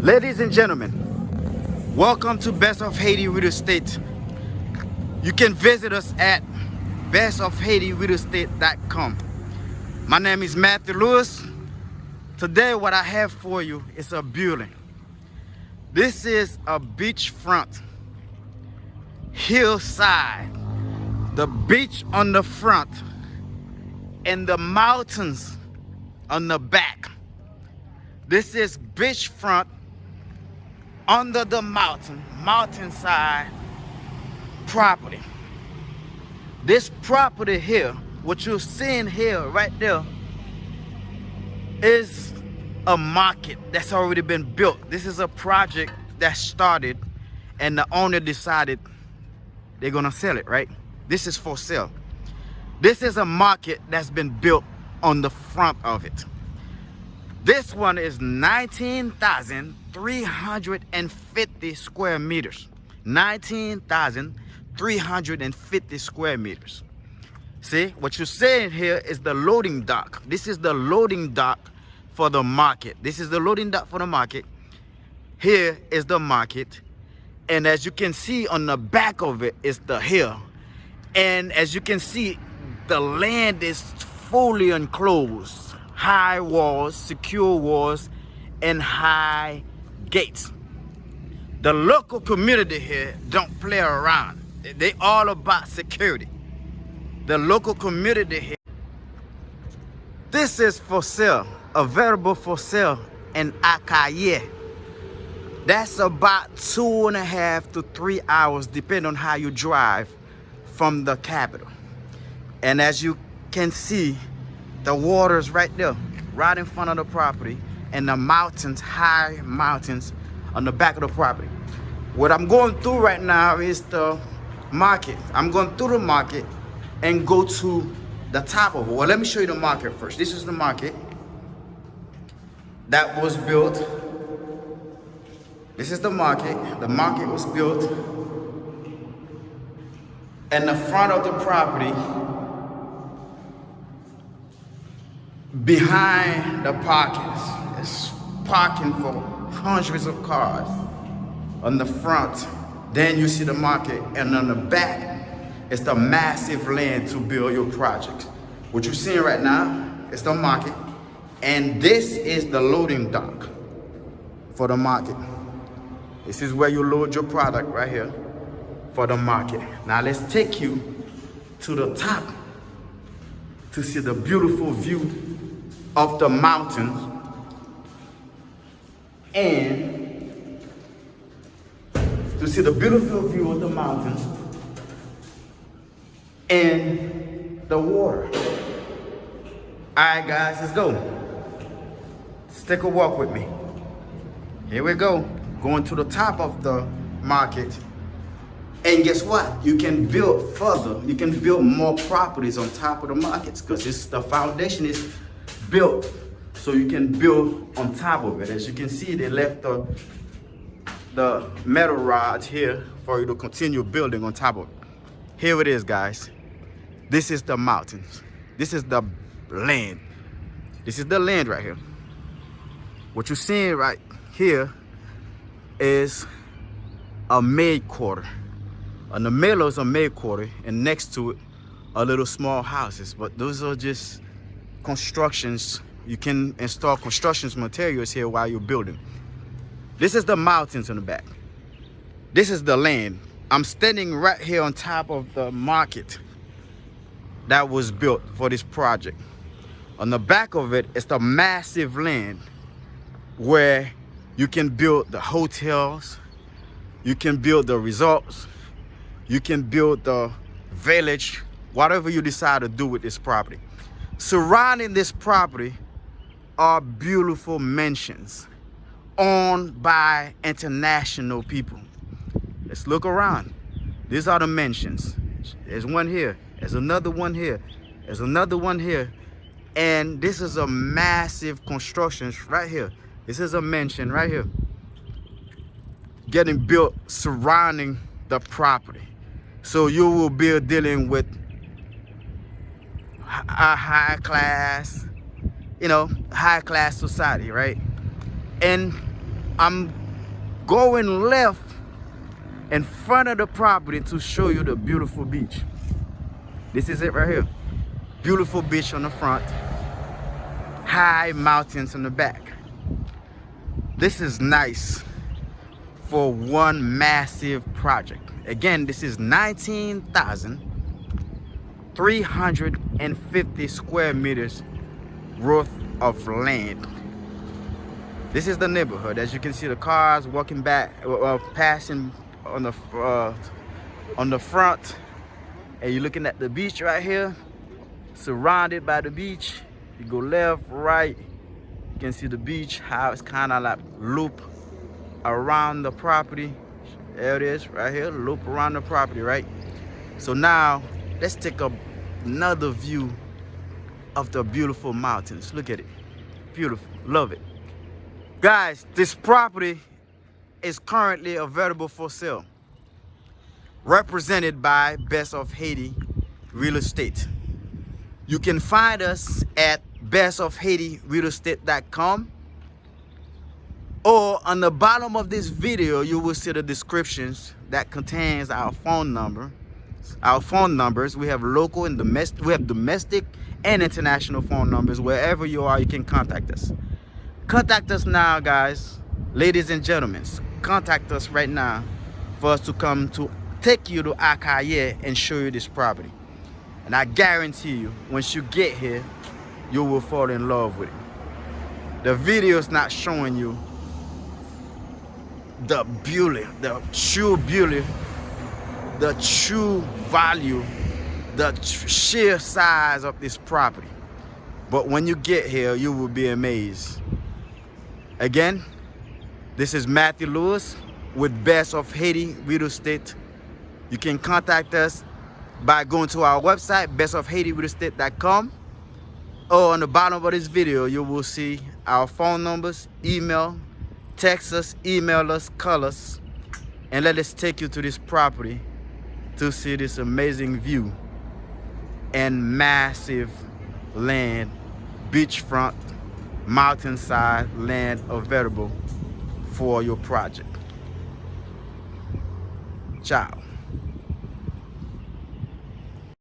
Ladies and gentlemen, welcome to Best of Haiti Real Estate. You can visit us at bestofhaitirealestate.com. My name is Matthew Lewis. Today what I have for you is a building. This is a beachfront, hillside, the beach on the front and the mountains on the back. This is beachfront under the mountainside property. This property here, what you're seeing here right there, is a market that's already been built. This is a project that started and the owner decided they're gonna sell it, right? This is for sale. This is a market that's been built on the front of it. This one is 19,350 square meters. 19,350 square meters. See, what you're seeing here is the loading dock. This is the loading dock for the market. This is the loading dock for the market. Here is the market. And as you can see on the back of it is the hill. And as you can see, the land is fully enclosed. High walls, secure walls, and high gates. The local community here don't play around. They all about security. The local community here. This is for sale, available for sale in Arcahaie. That's about 2.5 to 3 hours, depending on how you drive from the capital. And as you can see, the water's right there, right in front of the property, and the mountains, high mountains on the back of the property. What I'm going through right now is the market. I'm going through the market and go to the top of it. Well, let me show you the market first. This is the market that was built. This is the market. The market was built. And the front of the property, behind the parkings, it's parking for hundreds of cars on the front. Then you see the market, and on the back is the massive land to build your project. What you're seeing right now is the market, and this is the loading dock for the market. This is where you load your product right here for the market. Now let's take you to the top to see the beautiful view of the mountains and to see the beautiful view of the mountains and the water. All right, guys, let's go. Let's take a walk with me. Here we go, going to the top of the market. And guess what? You can build further. You can build more properties on top of the markets because the foundation is built. So you can build on top of it. As you can see, they left the metal rods here for you to continue building on top of it. Here it is, guys. This is the mountains. This is the land. This is the land right here. What you're seeing right here is a maid quarter. On the middle is a maid quarter, and next to it are little small houses. But those are just constructions. You can install construction materials here while you're building. This is the mountains in the back. This is the land. I'm standing right here on top of the market that was built for this project. On the back of it is the massive land where you can build the hotels, you can build the resorts, you can build the village, whatever you decide to do with this property. Surrounding this property are beautiful mansions owned by international people. Let's look around. These are the mansions. There's one here. There's another one here. There's another one here. And this is a massive construction right here. This is a mansion right here, getting built surrounding the property. So you will be dealing with a high class, high class society, right? And I'm going left in front of the property to show you the beautiful beach. This is it right here. Beautiful beach on the front, high mountains in the back. This is nice for one massive project. Again, this is 19,350 square meters worth of land. This is the neighborhood. As you can see, the cars walking back, passing on the front, and you're looking at the beach right here, surrounded by the beach. You go left, right, you can see the beach, how it's kind of like loop around the property. There it is right here, loop around the property, right? So now let's take another view of the beautiful mountains. Look at it, beautiful, love it. Guys, this property is currently available for sale, represented by Best of Haiti Real Estate. You can find us at bestofhaitirealestate.com, or on the bottom of this video you will see the descriptions that contains our phone numbers. We have local and domestic, we have domestic and international phone numbers. Wherever you are, you can contact us. Contact us now, guys, ladies and gentlemen. Contact us right now for us to come to take you to Arcahaie and show you this property. And I guarantee you, once you get here, you will fall in love with it. The video is not showing you the beauty, the true beauty, the true value, the sheer size of this property. But when you get here, you will be amazed. Again, this is Matthew Lewis with Best of Haiti Real Estate. You can contact us by going to our website, bestofhaitirealestate.com, or on the bottom of this video, you will see our phone numbers. Email, text us, email us, call us, and let us take you to this property to see this amazing view and massive land, beachfront, mountainside land available for your project. Ciao.